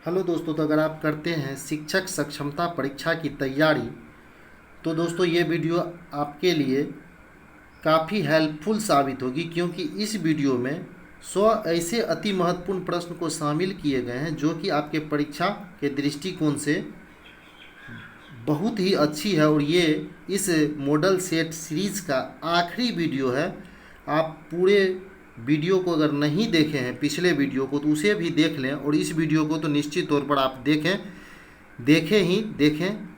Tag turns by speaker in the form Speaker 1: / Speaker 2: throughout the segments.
Speaker 1: Hello दोस्तों, तो अगर आप करते हैं शिक्षक सक्षमता परीक्षा की तैयारी तो दोस्तों ये वीडियो आपके लिए काफ़ी हेल्पफुल साबित होगी, क्योंकि इस वीडियो में 100 ऐसे अति महत्वपूर्ण प्रश्न को शामिल किए गए हैं जो कि आपके परीक्षा के दृष्टिकोण से बहुत ही अच्छी है। और ये इस मॉडल सेट सीरीज़ का आखिरी वीडियो है। आप पूरे वीडियो को अगर नहीं देखे हैं, पिछले वीडियो को, तो उसे भी देख लें, और इस वीडियो को तो निश्चित तौर पर आप देखें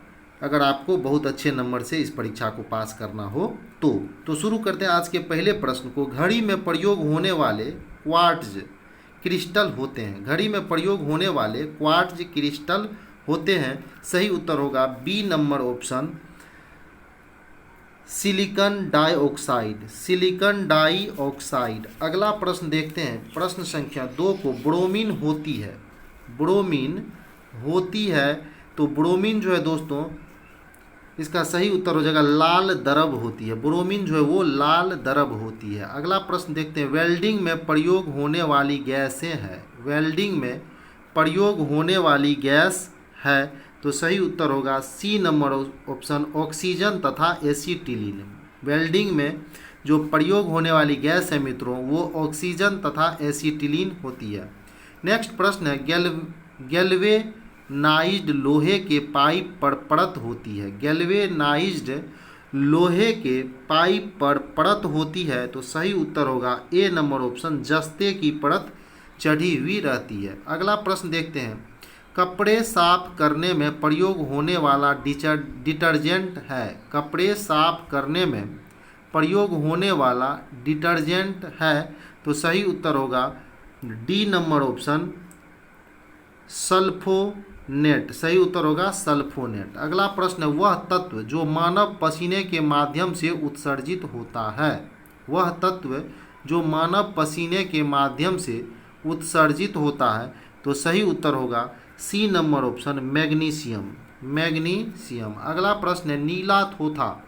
Speaker 1: अगर आपको बहुत अच्छे नंबर से इस परीक्षा को पास करना हो तो शुरू करते हैं आज के पहले प्रश्न को। घड़ी में प्रयोग होने वाले क्वार्ट्ज क्रिस्टल होते हैं। घड़ी में प्रयोग होने वाले क्वार्ट्ज क्रिस्टल होते हैं। सही उत्तर होगा B number option, silicon dioxide. Silicon dioxide. अगला प्रश्न देखते हैं, प्रश्न संख्या 2 को। ब्रोमीन होती है, ब्रोमीन होती है, तो ब्रोमीन जो है दोस्तों इसका सही उत्तर हो जाएगा लाल द्रव होती है। ब्रोमीन जो है वो लाल द्रव होती है। अगला प्रश्न देखते हैं, वेल्डिंग में प्रयोग होने वाली गैसें हैं। वेल्डिंग में प्रयोग होने वाली गैस है, तो सही उत्तर होगा सी नंबर ऑप्शन, ऑक्सीजन तथा एसीटिलीन। वेल्डिंग में जो प्रयोग होने वाली गैस है मित्रों, वो ऑक्सीजन तथा एसीटिलीन होती है। नेक्स्ट प्रश्न है, गैल्वेनाइज्ड लोहे के पाइप पर परत होती है। गैल्वेनाइज्ड लोहे के पाइप पर परत होती है, तो सही उत्तर होगा ए नंबर ऑप्शन, जस्ते की परत चढ़ी हुई रहती है। अगला प्रश्न देखते हैं, कपड़े साफ करने में प्रयोग होने वाला डिटर्जेंट है। कपड़े साफ करने में प्रयोग होने वाला डिटर्जेंट है, तो सही उत्तर होगा डी नंबर ऑप्शन, सल्फोनेट। सही उत्तर होगा सल्फोनेट। अगला प्रश्न है, वह तत्व जो मानव पसीने के माध्यम से उत्सर्जित होता है। वह तत्व जो मानव पसीने के माध्यम से उत्सर्जित होता है, तो सही उत्तर होगा C number option, magnesium. Magnesium. अगला प्रश्न है, नीला थोथा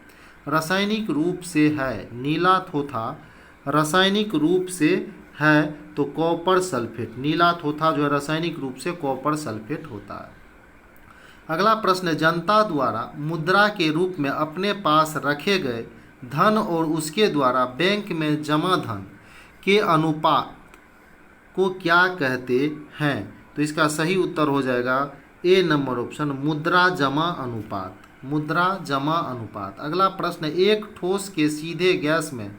Speaker 1: रासायनिक रूप से है। नीला थोथा रासायनिक रूप से है, तो कॉपर सल्फेट। नीला थोथा जो है रासायनिक रूप से कॉपर सल्फेट होता है। अगला प्रश्न है, जनता द्वारा मुद्रा के रूप में अपने पास रखे गए धन और उसके द्वारा बैंक में जमा धन के अनुपात को क्या कहते हैं? तो इसका सही उत्तर हो जाएगा ए नंबर ऑप्शन, मुद्रा जमा अनुपात। मुद्रा जमा अनुपात। अगला प्रश्न, एक ठोस के सीधे गैस में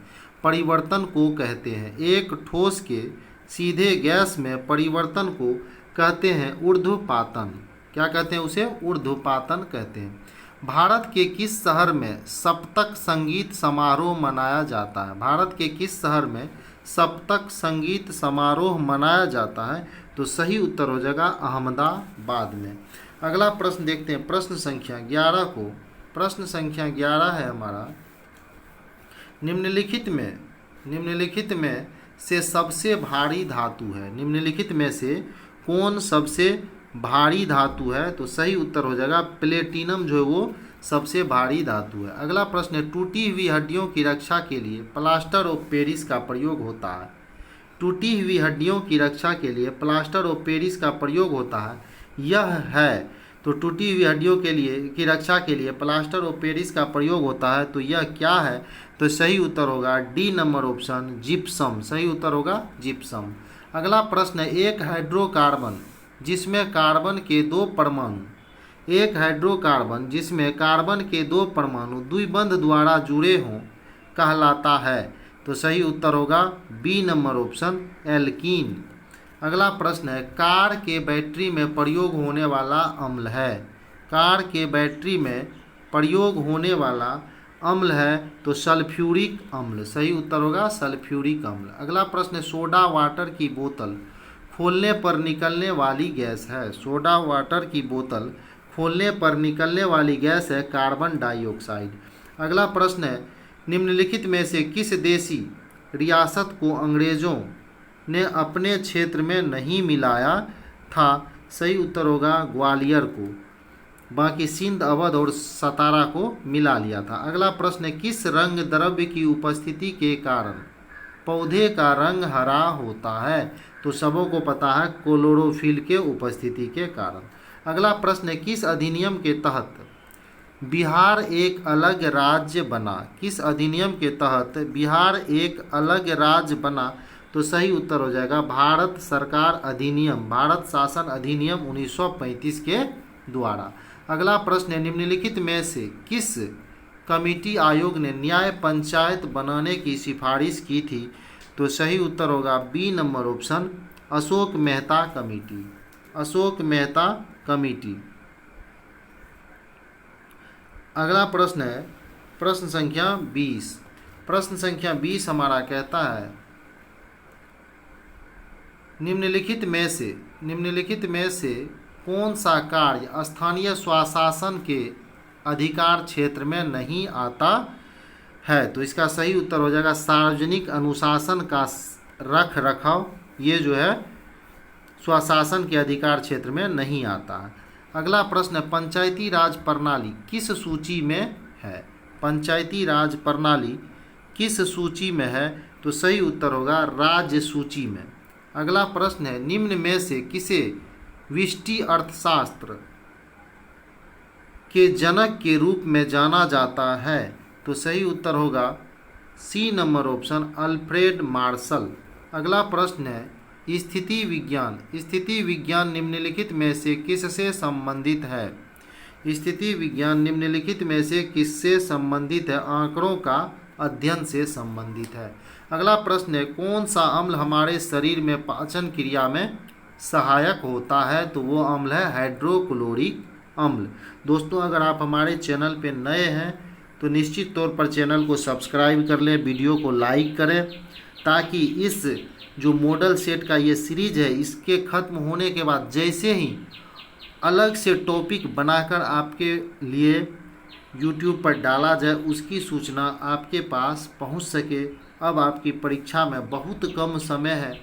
Speaker 1: परिवर्तन को कहते हैं। एक ठोस के सीधे गैस में परिवर्तन को कहते हैं ऊर्ध्वपातन। क्या कहते हैं उसे? ऊर्ध्वपातन कहते हैं। भारत के किस शहर में सप्तक संगीत समारोह मनाया जाता है? भारत के किस शहर में सप्तक संगीत समारोह मनाया जाता है? तो सही उत्तर हो जाएगा अहमदाबाद में। अगला प्रश्न देखते हैं, प्रश्न संख्या 11 को। प्रश्न संख्या 11 है हमारा, निम्नलिखित में से सबसे भारी धातु है। निम्नलिखित में से कौन सबसे भारी धातु है? तो सही उत्तर हो जाएगा प्लेटिनम जो है वो सबसे भारी धातु है। अगला प्रश्न है, टूटी हुई हड्डियों की रक्षा के लिए प्लास्टर ऑफ पेरिस का प्रयोग होता है। टूटी हुई हड्डियों की रक्षा के लिए प्लास्टर ऑफ पेरिस का प्रयोग होता है। यह है, तो टूटी हुई हड्डियों के लिए की रक्षा के लिए प्लास्टर ऑफ पेरिस का प्रयोग होता है, तो यह क्या है? तो सही उत्तर होगा डी नंबर ऑप्शन, जिप्सम। सही उत्तर होगा जिप्सम। अगला प्रश्न है, एक हाइड्रोकार्बन जिसमें कार्बन के दो परमाणु, एक हाइड्रोकार्बन जिसमें कार्बन के दो परमाणु द्विबंध द्वारा जुड़े हों कहलाता है। तो सही उत्तर होगा बी नंबर ऑप्शन, एल्कीन। अगला प्रश्न है, कार के बैटरी में प्रयोग होने वाला अम्ल है। कार के बैटरी में प्रयोग होने वाला अम्ल है, तो सल्फ्यूरिक अम्ल। सही उत्तर होगा सल्फ्यूरिक अम्ल। अगला प्रश्न है, सोडा वाटर की बोतल खोलने पर निकलने वाली गैस है। सोडा वाटर की बोतल खोलने पर निकलने वाली गैस है कार्बन डाइऑक्साइड। अगला प्रश्न है, निम्नलिखित में से किस देशी रियासत को अंग्रेजों ने अपने क्षेत्र में नहीं मिलाया था? सही उत्तर होगा ग्वालियर को। बाकी सिंध, अवध और सतारा को मिला लिया था। अगला प्रश्न है, किस रंग द्रव्य की उपस्थिति के कारण पौधे का रंग हरा होता है? तो सबों को पता है क्लोरोफिल के उपस्थिति के कारण। अगला प्रश्न है, किस अधिनियम के तहत बिहार एक अलग राज्य बना? किस अधिनियम के तहत बिहार एक अलग राज्य बना? तो सही उत्तर हो जाएगा भारत सरकार अधिनियम, भारत शासन अधिनियम 1935 के द्वारा। अगला प्रश्न है, निम्नलिखित में से किस कमिटी आयोग ने न्याय पंचायत बनाने की सिफारिश की थी? तो सही उत्तर होगा B number option, Ashok Mehta committee, Ashok Mehta committee. अगला प्रश्न है प्रश्न संख्या 20। प्रश्न संख्या 20 हमारा कहता है, निम्नलिखित में से कौन सा कार्य स्थानीय स्वशासन के अधिकार क्षेत्र में नहीं आता है? तो इसका सही उत्तर हो जाएगा सार्वजनिक अनुशासन का रख रखाव, ये जो है स्वशासन के अधिकार क्षेत्र में नहीं आता है। अगला प्रश्न है, पंचायती राज प्रणाली किस सूची में है? पंचायती राज प्रणाली किस सूची में है? तो सही उत्तर होगा राज्य सूची में। अगला प्रश्न है, निम्न में से किसे व्यष्टि अर्थशास्त्र के जनक के रूप में जाना जाता है? तो सही उत्तर होगा C number option, Alfred Marshall. अगला प्रश्न है, स्थिति विज्ञान निम्नलिखित में से किससे संबंधित है? स्थिति विज्ञान निम्नलिखित में से किससे संबंधित है? आंकड़ों का अध्ययन से संबंधित है। अगला प्रश्न है, कौन सा अम्ल हमारे शरीर में पाचन क्रिया में सहायक होता है? तो वो अम्ल है हाइड्रोक्लोरिक अम्ल। दोस्तों, अगर आप हमारे चैनल पे नए हैं तो निश्चित तौर पर चैनल को सब्सक्राइब कर लें, वीडियो को लाइक करें, ताकि इस जो मॉडल सेट का ये सीरीज है, इसके ख़त्म होने के बाद जैसे ही अलग से टॉपिक बनाकर आपके लिए YouTube पर डाला जाए, उसकी सूचना आपके पास पहुंच सके। अब आपकी परीक्षा में बहुत कम समय है,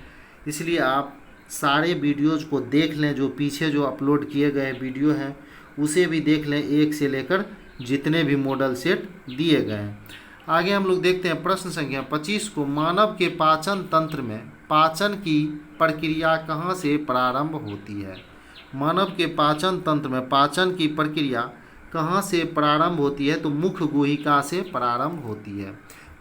Speaker 1: इसलिए आप सारे वीडियोज़ को देख लें। जो पीछे जो अपलोड किए गए वीडियो हैं उसे भी देख लें, एक से लेकर जितने भी मॉडल सेट दिए गए हैं। आगे हम लोग देखते हैं प्रश्न संख्या 25 को, मानव के पाचन तंत्र में पाचन की प्रक्रिया कहाँ से प्रारंभ होती है? मानव के पाचन तंत्र में पाचन की प्रक्रिया कहाँ से प्रारंभ होती है? तो मुख गुहिका से प्रारंभ होती है।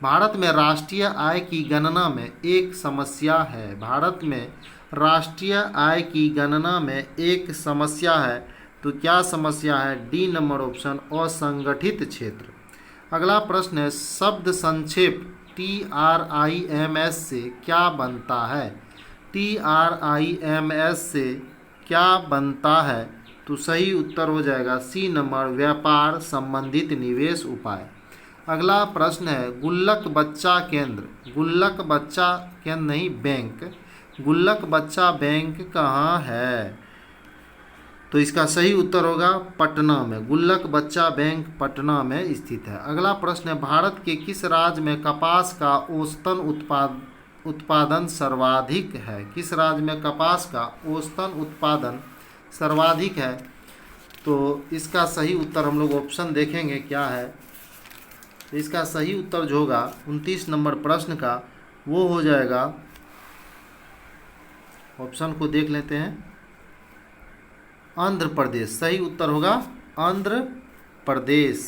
Speaker 1: भारत में राष्ट्रीय आय की गणना में एक समस्या है। भारत में राष्ट्रीय आय की गणना में एक समस्या है, तो क्या समस्या है? डी नंबर ऑप्शन, असंगठित क्षेत्र। अगला प्रश्न है, शब्द संक्षेप TRIMS से क्या बनता है? TRIMS से क्या बनता है? तो सही उत्तर हो जाएगा सी नंबर, व्यापार संबंधित निवेश उपाय। अगला प्रश्न है, गुल्लक बच्चा केंद्र, गुल्लक बच्चा केंद्र नहीं बैंक, गुल्लक बच्चा बैंक कहाँ है? तो इसका सही उत्तर होगा पटना में, गुल्लक बच्चा बैंक पटना में स्थित है। अगला प्रश्न है, भारत के किस राज्य में कपास का औसतन उत्पादन सर्वाधिक है? किस राज्य में कपास का औसतन उत्पादन सर्वाधिक है? तो इसका सही उत्तर हम लोग ऑप्शन देखेंगे क्या है। तो इसका सही उत्तर जो होगा 29 नंबर प्रश्न का, वो हो जाएगा, ऑप्शन को देख लेते हैं, आंध्र प्रदेश। सही उत्तर होगा आंध्र प्रदेश।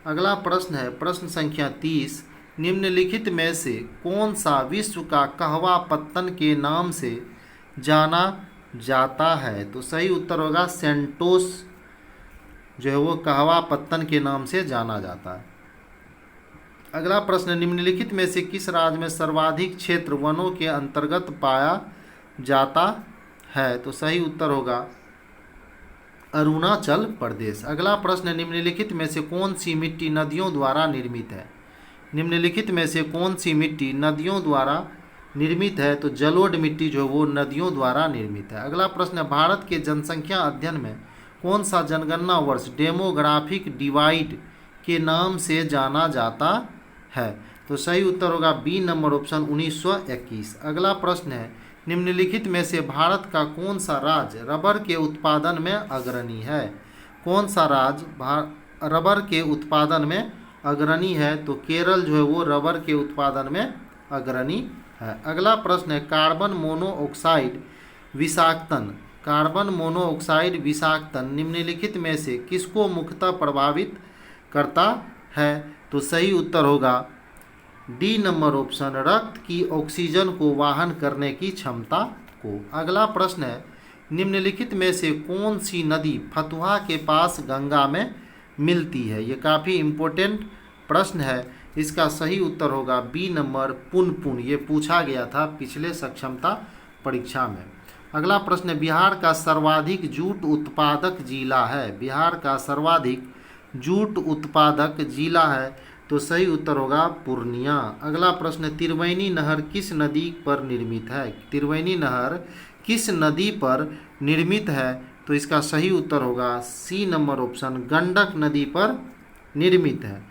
Speaker 1: अगला प्रश्न है प्रश्न संख्या 30, निम्नलिखित में से कौन सा विश्व का कहवा पत्तन के नाम से जाना जाता है? तो सही उत्तर होगा सेंटोस, जो है वो कहवा पत्तन के नाम से जाना जाता है। अगला प्रश्न, निम्नलिखित में से किस राज्य में सर्वाधिक क्षेत्र वनों के अंतर्गत पाया जाता है? तो सही उत्तर होगा अरुणाचल प्रदेश। अगला प्रश्न, निम्नलिखित में से कौन सी मिट्टी नदियों द्वारा निर्मित है? निम्नलिखित में से कौन सी मिट्टी नदियों द्वारा निर्मित है? तो जलोढ़ मिट्टी जो वो नदियों द्वारा निर्मित है। अगला प्रश्न, भारत के जनसंख्या अध्ययन में कौन सा जनगणना वर्ष डेमोग्राफिक डिवाइड के नाम से जाना जाता है? तो सही उत्तर होगा बी नंबर ऑप्शन 1921। अगला प्रश्न है, निम्नलिखित में से भारत का कौन सा राज्य रबर के उत्पादन में अग्रणी है? कौन सा राज्य रबर के उत्पादन में अग्रणी है? तो केरल जो है वो रबर के उत्पादन में अग्रणी है। अगला प्रश्न है कार्बन मोनोऑक्साइड विषाक्तन। कार्बन मोनोऑक्साइड विषाक्तन निम्नलिखित में से किसको मुख्यतः प्रभावित करता है? तो सही उत्तर होगा डी नंबर ऑप्शन, रक्त की ऑक्सीजन को वाहन करने की क्षमता को। अगला प्रश्न है निम्नलिखित में से कौन सी नदी फतुहा के पास गंगा में मिलती है? ये काफ़ी इम्पोर्टेंट प्रश्न है। इसका सही उत्तर होगा बी नंबर पुनपुन। ये पूछा गया था पिछले सक्षमता परीक्षा में। अगला प्रश्न है बिहार का सर्वाधिक जूट उत्पादक जिला है। बिहार का सर्वाधिक जूट उत्पादक जिला है, तो सही उत्तर होगा पूर्णिया। अगला प्रश्न त्रिवेणी नहर किस नदी पर निर्मित है? त्रिवेणी नहर किस नदी पर निर्मित है? तो इसका सही उत्तर होगा सी नंबर ऑप्शन, गंडक नदी पर निर्मित है।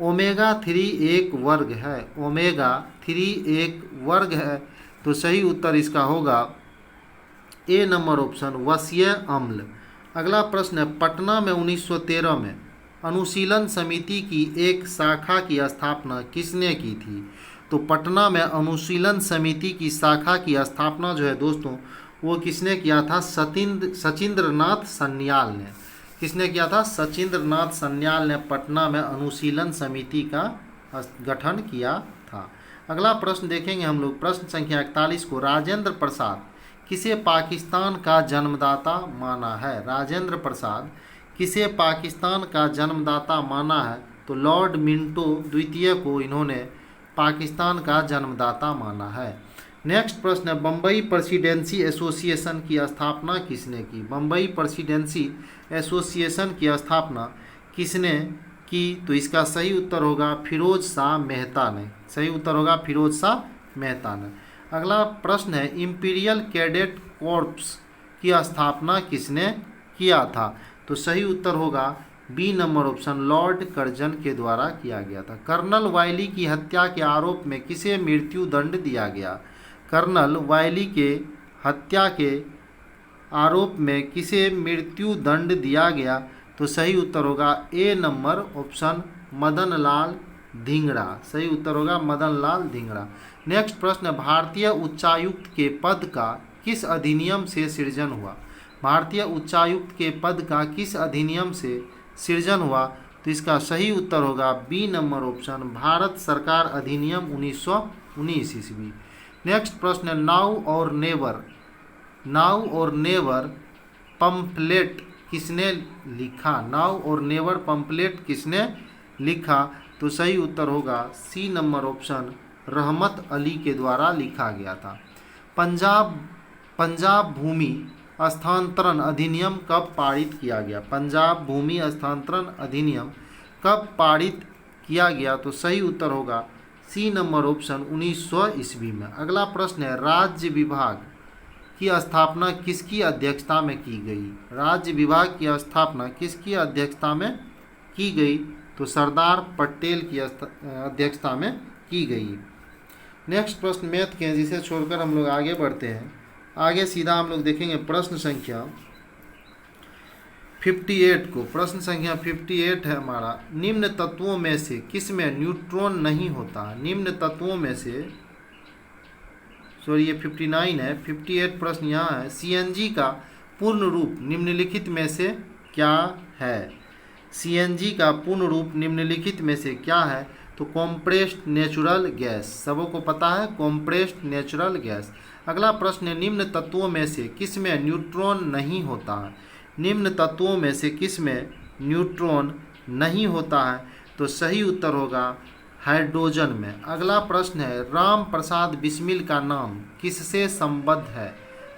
Speaker 1: ओमेगा 3 एक वर्ग है। ओमेगा 3 एक वर्ग है, तो सही उत्तर इसका होगा ए नंबर ऑप्शन, वसीय अम्ल। अगला प्रश्न है पटना में 1913 में अनुशीलन समिति की एक शाखा की स्थापना किसने की थी? तो पटना में अनुशीलन समिति की शाखा की स्थापना जो है दोस्तों वो किसने किया था? सचिंद्रनाथ सन्याल ने। किसने किया था? सचिंद्रनाथ सन्याल ने पटना में अनुशीलन समिति का गठन किया था। अगला प्रश्न देखेंगे हम लोग, प्रश्न संख्या 41 को। राजेंद्र प्रसाद किसे पाकिस्तान का जन्मदाता माना है? राजेंद्र प्रसाद किसे पाकिस्तान का जन्मदाता माना है? तो लॉर्ड मिंटो द्वितीय को इन्होंने पाकिस्तान का जन्मदाता माना है। नेक्स्ट प्रश्न है बम्बई प्रेसिडेंसी एसोसिएशन की स्थापना किसने की? बम्बई प्रेसिडेंसी एसोसिएशन की स्थापना किसने की? तो इसका सही उत्तर होगा फिरोज शाह मेहता ने। सही उत्तर होगा फिरोज शाह मेहता ने। अगला प्रश्न है इंपीरियल कैडेट कॉर्प्स की स्थापना किसने किया था? तो सही उत्तर होगा B number option, Lord Curzon के द्वारा किया गया था। कर्नल वायली की हत्या के आरोप में किसे मृत्यु दंड दिया गया? कर्नल वायली के हत्या के आरोप में किसे मृत्यु दंड दिया गया? तो सही उत्तर होगा A number option, Madan Lal Dhingra. सही उत्तर होगा मदन लाल धिंगड़ा। नेक्स्ट प्रश्न, भारतीय उच्चायुक्त के पद का किस अधिनियम से सृजन हुआ? भारतीय उच्चायुक्त के पद का किस अधिनियम से सृजन हुआ? तो इसका सही उत्तर होगा बी नंबर ऑप्शन, भारत सरकार अधिनियम 1919 ईस्वी। नेक्स्ट प्रश्न, नाउ और नेवर पंपलेट किसने लिखा? नाउ और नेवर पंपलेट किसने लिखा? तो सही उत्तर होगा सी नंबर ऑप्शन, रहमत अली के द्वारा लिखा गया था। पंजाब भूमि स्थानांतरण अधिनियम कब पारित किया गया? पंजाब भूमि स्थानांतरण अधिनियम कब पारित किया गया? तो सही उत्तर होगा सी नंबर ऑप्शन, 1900 ईस्वी में। अगला प्रश्न है राज्य विभाग की स्थापना किसकी अध्यक्षता में की गई? राज्य विभाग की स्थापना किसकी अध्यक्षता में की गई? तो सरदार पटेल की अध्यक्षता में की गई। नेक्स्ट प्रश्न मैथ के हैं, जिसे छोड़कर हम लोग आगे बढ़ते हैं। आगे सीधा हम लोग देखेंगे प्रश्न संख्या 58 को। प्रश्न संख्या 58 है हमारा, निम्न तत्वों में से किसमें न्यूट्रॉन नहीं होता? निम्न तत्वों में से, सॉरी ये 59 है, 58 प्रश्न यहाँ है। सीएनजी का पूर्ण रूप निम्नलिखित में से क्या है? सीएनजी का पूर्ण रूप निम्नलिखित में से क्या है? तो कॉम्प्रेस्ड नेचुरल गैस। सबों को पता है कॉम्प्रेस्ड नेचुरल गैस। अगला प्रश्न है निम्न तत्वों में से किसमें न्यूट्रॉन नहीं होता है? निम्न तत्वों में से किसमें न्यूट्रॉन नहीं होता है? तो सही उत्तर होगा हाइड्रोजन में। अगला प्रश्न है राम प्रसाद बिस्मिल का नाम किससे संबद्ध है?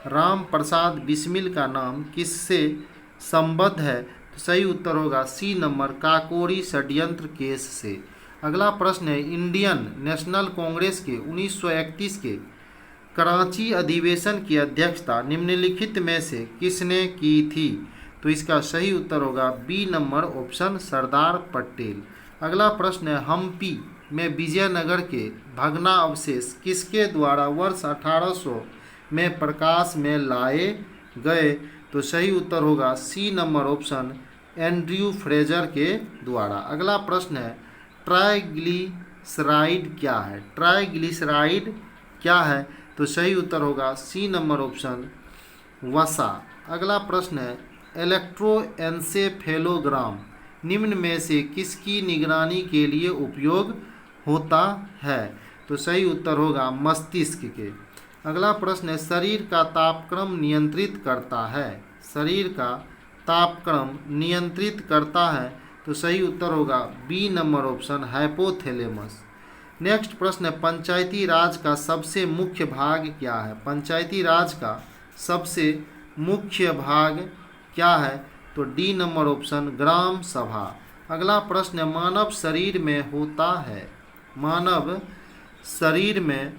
Speaker 1: राम प्रसाद बिस्मिल का नाम किससे संबद्ध है? तो सही उत्तर होगा सी नंबर, काकोरी षड्यंत्र केस से। अगला प्रश्न है इंडियन नेशनल कांग्रेस के 1931 के कराची अधिवेशन की अध्यक्षता निम्नलिखित में से किसने की थी? तो इसका सही उत्तर होगा B number option, Sardar Patel. अगला प्रश्न है हम्पी में विजयनगर के भग्नावशेष किसके द्वारा वर्ष 1800 में प्रकाश में लाए गए? तो सही उत्तर होगा C number option, Andrew Fraser के द्वारा। अगला प्रश्न है ट्राइग्लिसराइड क्या है? ट्राइग्लिसराइड क्या है? तो सही उत्तर होगा सी नंबर ऑप्शन वसा। अगला प्रश्न है इलेक्ट्रोएन्सेफेलोग्राम निम्न में से किसकी निगरानी के लिए उपयोग होता है? तो सही उत्तर होगा मस्तिष्क के। अगला प्रश्न है शरीर का तापक्रम नियंत्रित करता है, शरीर का तापक्रम नियंत्रित करता है, तो सही उत्तर होगा B number option hypothalamus. Next प्रश्न है पंचायती राज का सबसे मुख्य भाग क्या है? पंचायती राज का सबसे मुख्य भाग क्या है? तो डी नंबर ऑप्शन ग्राम सभा। अगला प्रश्न है मानव शरीर में होता है, मानव शरीर में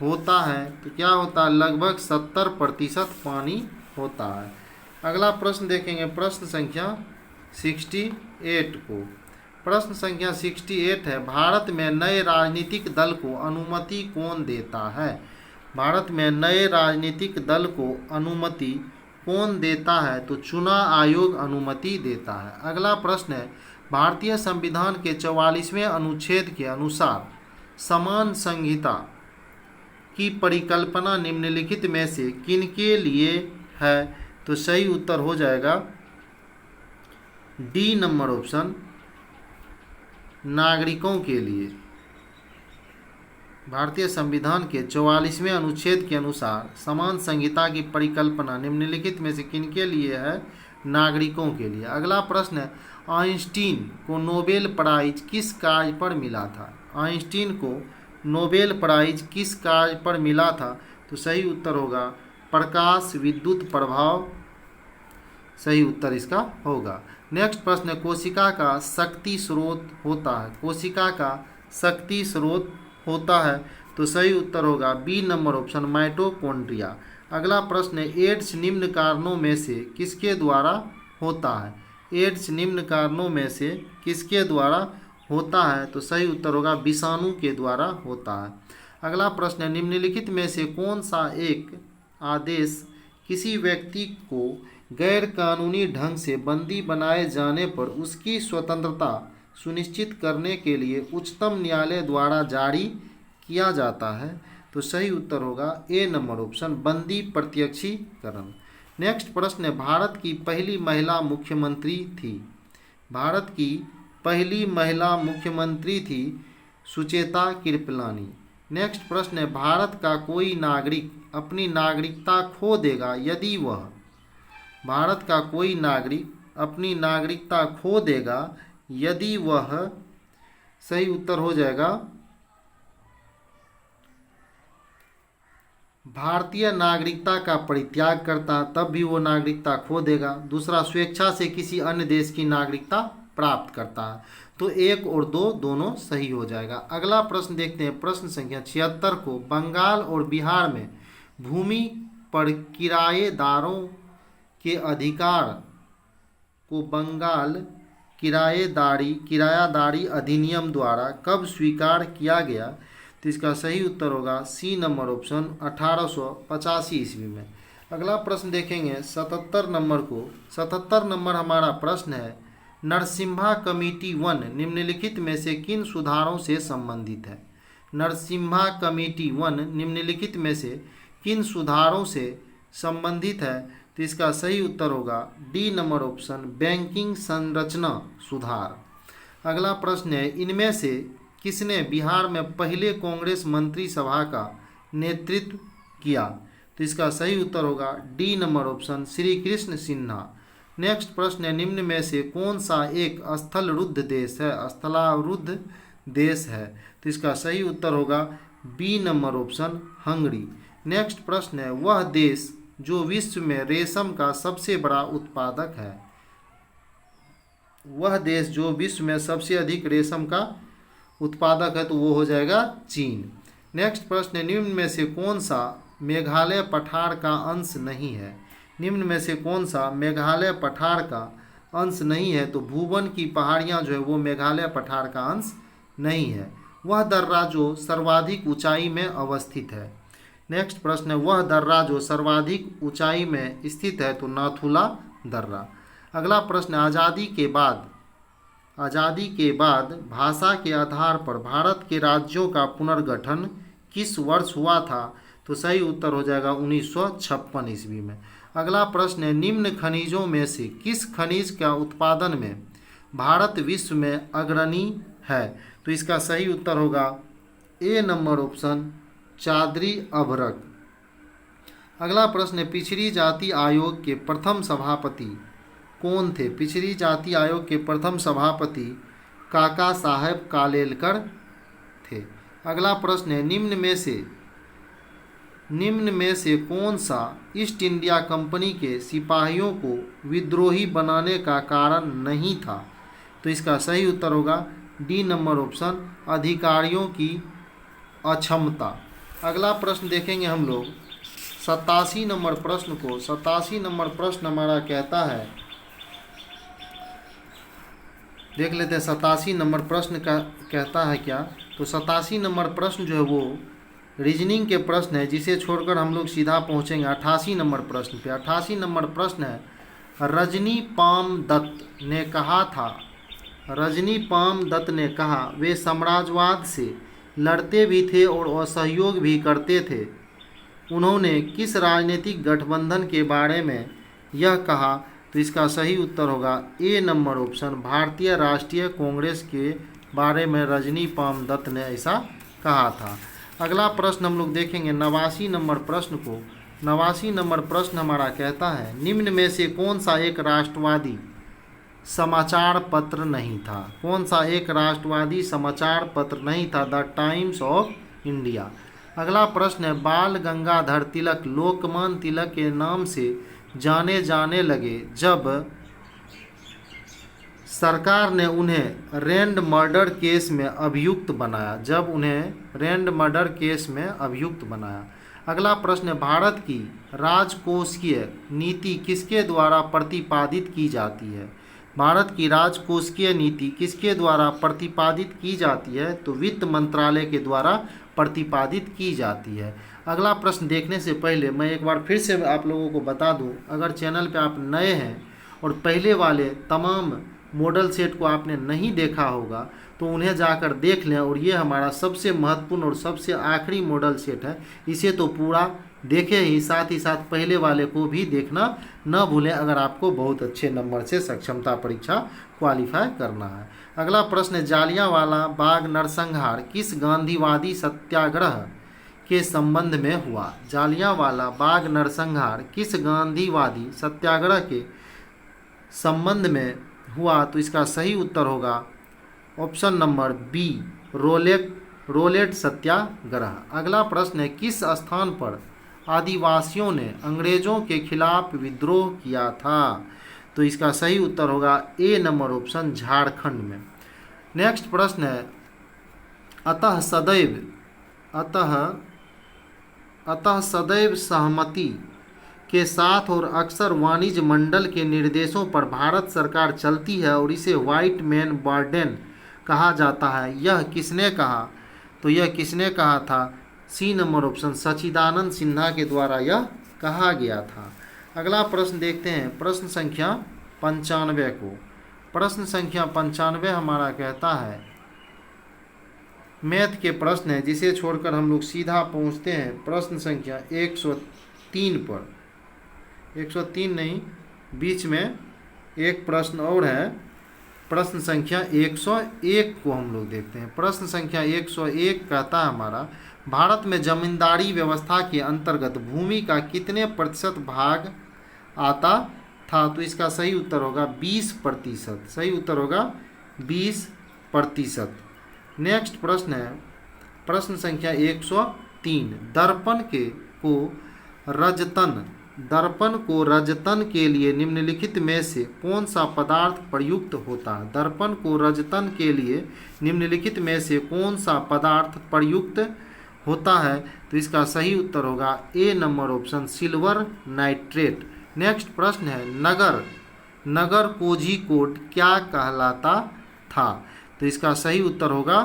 Speaker 1: होता है तो क्या होता है? लगभग 70% पानी होता है। अगला प्रश्न देखेंगे प्रश्न संख्या 68 को। प्रश्न संख्या 68 है भारत में नए राजनीतिक दल को अनुमति कौन देता है? भारत में नए राजनीतिक दल को अनुमति कौन देता है? तो चुनाव आयोग अनुमति देता है। अगला प्रश्न है भारतीय संविधान के 44वें अनुच्छेद के अनुसार समान संहिता की परिकल्पना निम्नलिखित में से किनके लिए है? तो सही उत्तर हो जाएगा डी नंबर ऑप्शन नागरिकों के लिए। भारतीय संविधान के 44वें अनुच्छेद के अनुसार समान संहिता की परिकल्पना निम्नलिखित में से किनके लिए है? नागरिकों के लिए। अगला प्रश्न है आइंस्टीन को नोबेल प्राइज किस कार्य पर मिला था? आइंस्टीन को नोबेल प्राइज किस कार्य पर मिला था? तो सही उत्तर होगा प्रकाश विद्युत प्रभाव, सही उत्तर इसका होगा। नेक्स्ट प्रश्न है कोशिका का शक्ति स्रोत होता है, कोशिका का शक्ति स्रोत होता है, तो सही उत्तर होगा बी नंबर ऑप्शन माइटोकॉन्ड्रिया। अगला प्रश्न है एड्स निम्न कारणों में से किसके द्वारा होता है? एड्स निम्न कारणों में से किसके द्वारा होता है? तो सही उत्तर होगा विषाणु के द्वारा होता है। अगला प्रश्न है निम्नलिखित में से कौन सा एक आदेश किसी व्यक्ति को गैर कानूनी ढंग से बंदी बनाए जाने पर उसकी स्वतंत्रता सुनिश्चित करने के लिए उच्चतम न्यायालय द्वारा जारी किया जाता है? तो सही उत्तर होगा ए नंबर ऑप्शन बंदी प्रत्यक्षीकरण। नेक्स्ट प्रश्न है भारत की पहली महिला मुख्यमंत्री थी, भारत की पहली महिला मुख्यमंत्री थी सुचेता कृपलानी। नेक्स्ट प्रश्न है भारत का कोई नागरिक अपनी नागरिकता खो देगा यदि वह, भारत का कोई नागरिक अपनी नागरिकता खो देगा यदि वह, सही उत्तर हो जाएगा भारतीय नागरिकता का परित्याग करता तब भी वो नागरिकता खो देगा। दूसरा स्वेच्छा से किसी अन्य देश की नागरिकता प्राप्त करता है, तो 1 और 2 दोनों सही हो जाएगा। अगला प्रश्न देखते हैं प्रश्न संख्या 76 को। बंगाल और बिहार में भूमि पर किराएदारों के अधिकार को बंगाल किरायादारी अधिनियम द्वारा कब स्वीकार किया गया? तो इसका सही उत्तर होगा सी नंबर ऑप्शन 1885 ईस्वी में। अगला प्रश्न देखेंगे 77 नंबर को। 77 नंबर हमारा प्रश्न है नरसिम्हा कमेटी 1 निम्नलिखित में से किन सुधारों से संबंधित है? नरसिम्हा कमेटी 1 निम्नलिखित में से किन सुधारों से संबंधित है? तो इसका सही उत्तर होगा डी नंबर ऑप्शन बैंकिंग संरचना सुधार। अगला प्रश्न है इनमें से किसने बिहार में पहले कांग्रेस मंत्रिसभा का नेतृत्व किया? तो इसका सही उत्तर होगा D number option Shri Krishna Sinha. Next प्रश्न है निम्न में से कौन सा एक स्थलरुद्ध देश है? स्थलावरुद्ध देश है, तो इसका सही उत्तर होगा B number option Hungary. Next प्रश्न है वह देश जो विश्व में रेशम का सबसे बड़ा उत्पादक है, वह देश जो विश्व में सबसे अधिक रेशम का उत्पादक है, तो वो हो जाएगा चीन। नेक्स्ट प्रश्न है निम्न में से कौन सा मेघालय पठार का अंश नहीं है? निम्न में से कौन सा मेघालय पठार का अंश नहीं है? तो भूवन की पहाड़ियाँ जो है वो मेघालय पठार का अंश नहीं है। वह दर्रा जो सर्वाधिक ऊंचाई में अवस्थित है। नेक्स्ट प्रश्न है वह दर्रा जो सर्वाधिक ऊंचाई में स्थित है, तो नाथुला दर्रा। अगला प्रश्न आज़ादी के बाद भाषा के आधार पर भारत के राज्यों का पुनर्गठन किस वर्ष हुआ था? तो सही उत्तर हो जाएगा 1956 ईस्वी में। अगला प्रश्न है, निम्न खनिजों में से किस खनिज का उत्पादन में भारत विश्व में अग्रणी है? तो इसका सही उत्तर होगा ए नंबर ऑप्शन चादरी अभ्रक। अगला प्रश्न है, पिछड़ी जाति आयोग के प्रथम सभापति कौन थे? पिछड़ी जाति आयोग के प्रथम सभापति काका साहेब कालेलकर थे। अगला प्रश्न है, निम्न में से कौन सा ईस्ट इंडिया कंपनी के सिपाहियों को विद्रोही बनाने का कारण नहीं था? तो इसका सही उत्तर होगा डी नंबर ऑप्शन अधिकारियों की अक्षमता। अगला प्रश्न देखेंगे हम लोग 87 नंबर प्रश्न को। 87 नंबर प्रश्न हमारा कहता है, देख लेते हैं 87 नंबर प्रश्न का कहता है क्या। तो 87 नंबर प्रश्न जो है वो रीजनिंग के प्रश्न है, जिसे छोड़कर हम लोग सीधा पहुंचेंगे 88 नंबर प्रश्न पे। 88 नंबर प्रश्न है, रजनी पाम दत्त ने कहा था, रजनी पाम दत्त ने कहा वे साम्राज्यवाद से लड़ते भी थे और असहयोग भी करते थे। उन्होंने किस राजनीतिक गठबंधन के बारे में यह कहा? तो इसका सही उत्तर होगा ए नंबर ऑप्शन भारतीय राष्ट्रीय कांग्रेस के बारे में रजनी पाम दत्त ने ऐसा कहा था। अगला प्रश्न हम लोग देखेंगे 89 नंबर प्रश्न को। 89 नंबर प्रश्न हमारा कहता है, निम्न में से कौन सा एक राष्ट्रवादी समाचार पत्र नहीं था? कौन सा एक राष्ट्रवादी समाचार पत्र नहीं था? The times of India. अगला प्रश्न है, बाल गंगाधर तिलक लोकमान्य तिलक के नाम से जाने जाने लगे जब सरकार ने उन्हें रैंड मर्डर केस में अभियुक्त बनाया। जब उन्हें रैंड मर्डर केस में अभियुक्त बनाया। अगला प्रश्न है, भारत की राजकोषीय नीति किसके द्वारा प्रतिपादित की जाती है? भारत की राजकोषीय नीति किसके द्वारा प्रतिपादित की जाती है? तो वित्त मंत्रालय के द्वारा प्रतिपादित की जाती है। अगला प्रश्न देखने से पहले मैं एक बार फिर से आप लोगों को बता दूं, अगर चैनल पे आप नए हैं और पहले वाले तमाम मॉडल सेट को आपने नहीं देखा होगा तो उन्हें जाकर देख लें। और ये हमारा सबसे महत्वपूर्ण और सबसे आखिरी मॉडल सेट है, इसे तो पूरा देखें ही साथ पहले वाले को भी देखना न भूलें, अगर आपको बहुत अच्छे नंबर से सक्षमता परीक्षा क्वालिफाई करना है। अगला प्रश्न है, जालियांवाला बाग नरसंहार किस गांधीवादी सत्याग्रह के संबंध में हुआ? जालियांवाला बाग नरसंहार किस गांधीवादी सत्याग्रह के संबंध में हुआ? तो इसका सही उत्तर होगा ऑप्शन नंबर बी रोलेट सत्याग्रह। अगला प्रश्न है, किस स्थान पर आदिवासियों ने अंग्रेजों के खिलाफ विद्रोह किया था? तो इसका सही उत्तर होगा ए नंबर ऑप्शन झारखंड में। नेक्स्ट प्रश्न है, अतः सदैव सहमति के साथ और अक्सर वाणिज्य मंडल के निर्देशों पर भारत सरकार चलती है और इसे व्हाइट मैन बर्डन कहा जाता है। यह किसने कहा? तो यह किसने कहा था? सी नंबर ऑप्शन सच्चिदानंद सिन्हा के द्वारा यह कहा गया था। अगला प्रश्न देखते हैं प्रश्न संख्या 95 को। प्रश्न संख्या 95 हमारा कहता है, मैथ के प्रश्न है, जिसे छोड़कर हम लोग सीधा पहुंचते हैं प्रश्न संख्या 103 पर। 103 नहीं, बीच में एक प्रश्न और है, प्रश्न संख्या 101 को हम लोग देखते हैं। प्रश्न संख्या 101 कहता है हमारा, भारत में जमींदारी व्यवस्था के अंतर्गत भूमि का कितने प्रतिशत भाग आता था? तो इसका सही उत्तर होगा 20%। सही उत्तर होगा 20%। नेक्स्ट प्रश्न है प्रश्न संख्या 103, दर्पण को रजतन के लिए निम्नलिखित में से कौन सा पदार्थ प्रयुक्त होता है? दर्पण को रजतन के लिए निम्नलिखित में से कौन सा पदार्थ प्रयुक्त होता है? तो इसका सही उत्तर होगा A number option silver nitrate. Next प्रश्न है, नगर कोझिकोड क्या कहलाता था? तो इसका सही उत्तर होगा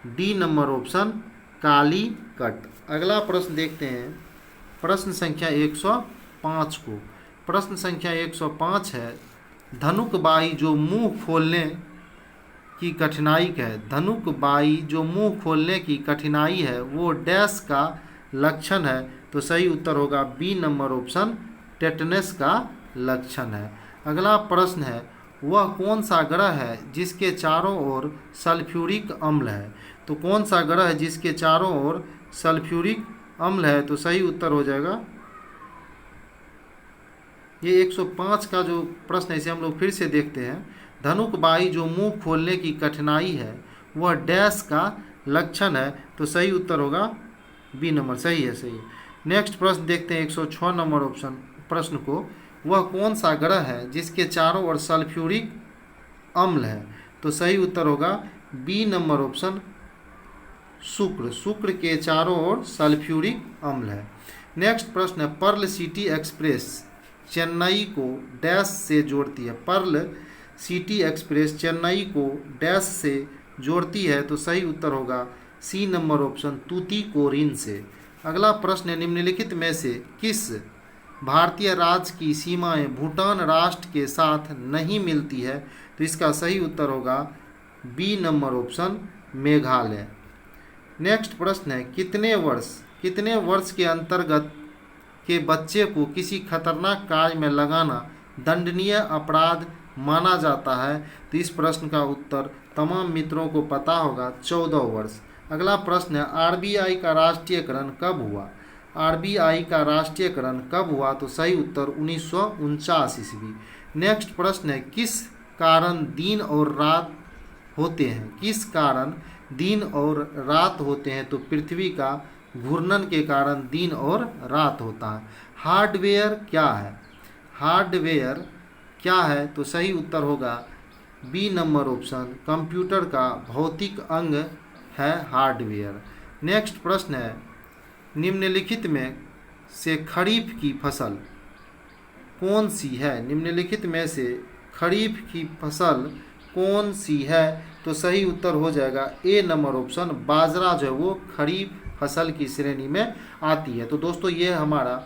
Speaker 1: डी नंबर ऑप्शन कालीकट। अगला प्रश्न देखते हैं प्रश्न संख्या 105 को। प्रश्न संख्या 105 है, धनुकबाही जो मुंह खोलने की कठिनाई है। धनुक बाई जो मुंह खोलने की कठिनाई है वो डैश का लक्षण है। तो सही उत्तर होगा बी नंबर ऑप्शन टेटनस का लक्षण है। अगला प्रश्न है, वह कौन सा ग्रह है जिसके चारों ओर सल्फ्यूरिक अम्ल है। तो कौन सा ग्रह है जिसके चारों ओर सल्फ्यूरिक अम्ल है। तो सही उत्तर हो जाएगा, ये 105 का जो प्रश्न है इसे हम लोग फिर से देखते हैं। धनुक बाई जो मुंह खोलने की कठिनाई है वह डैश का लक्षण है। तो सही उत्तर होगा बी नंबर, सही है, सही है। नेक्स्ट प्रश्न देखते हैं 106 नंबर ऑप्शन प्रश्न को, वह कौन सा ग्रह है जिसके चारों ओर सल्फ्यूरिक अम्ल है। तो सही उत्तर होगा बी नंबर ऑप्शन शुक्र। शुक्र के चारों ओर सल्फ्यूरिक अम्ल है। नेक्स्ट प्रश्न है, पर्ल सिटी एक्सप्रेस चेन्नई को डैश से जोड़ती है। पर्ल सिटी एक्सप्रेस चेन्नई को डैश से जोड़ती है। तो सही उत्तर होगा सी नंबर ऑप्शन तूतीकोरिन से। अगला प्रश्न है, निम्नलिखित में से किस भारतीय राज्य की सीमाएं भूटान राष्ट्र के साथ नहीं मिलती है। तो इसका सही उत्तर होगा B number option Meghalaya. Next प्रश्न है, कितने वर्ष के अंतर्गत के बच्चे को किसी खतरनाक कार्य में लगाना दंडनीय अपराध माना जाता है। तो इस प्रश्न का उत्तर तमाम मित्रों को पता होगा, 14 वर्ष। अगला प्रश्न है, आरबीआई का राष्ट्रीयकरण कब हुआ। आरबीआई का राष्ट्रीयकरण कब हुआ। तो सही उत्तर 1949 ईस्वी। नेक्स्ट प्रश्न है, किस कारण दिन और रात होते हैं। किस कारण दिन और रात होते हैं। तो पृथ्वी का घूर्णन के कारण दिन और रात होता है। हार्डवेयर क्या है। हार्डवेयर क्या है। तो सही उत्तर होगा बी नंबर ऑप्शन कंप्यूटर का भौतिक अंग है हार्डवेयर। नेक्स्ट प्रश्न है, निम्नलिखित में से खरीफ की फसल कौन सी है। निम्नलिखित में से खरीफ की फसल कौन सी है। तो सही उत्तर हो जाएगा ए नंबर ऑप्शन बाजरा जो है वो खरीफ फसल की श्रेणी में आती है। तो दोस्तों ये हमारा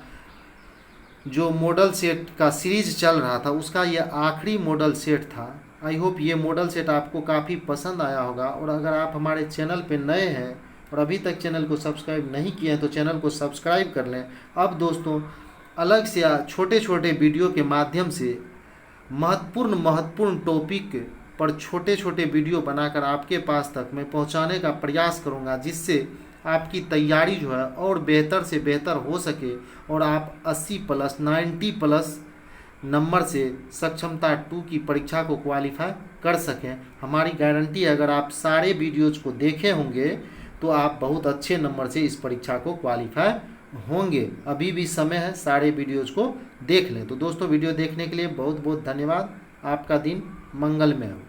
Speaker 1: जो मॉडल सेट का सीरीज चल रहा था उसका ये आखिरी मॉडल सेट था। आई होप ये मॉडल सेट आपको काफ़ी पसंद आया होगा। और अगर आप हमारे चैनल पे नए हैं और अभी तक चैनल को सब्सक्राइब नहीं किए हैं तो चैनल को सब्सक्राइब कर लें। अब दोस्तों अलग से छोटे छोटे वीडियो के माध्यम से महत्वपूर्ण टॉपिक पर छोटे छोटे वीडियो बनाकर आपके पास तक मैं पहुंचाने का प्रयास करूंगा, जिससे आपकी तैयारी जो है और बेहतर से बेहतर हो सके और आप 80+ 90+ नंबर से सक्षमता 2 की परीक्षा को क्वालिफाई कर सकें। हमारी गारंटी है, अगर आप सारे वीडियोज को देखे होंगे तो आप बहुत अच्छे नंबर से इस परीक्षा को क्वालिफाई होंगे। अभी भी समय है, सारे वीडियोज को देख लें। तो दोस्तों वीडियो देखने के लिए बहुत बहुत धन्यवाद। आपका दिन मंगलमय हो।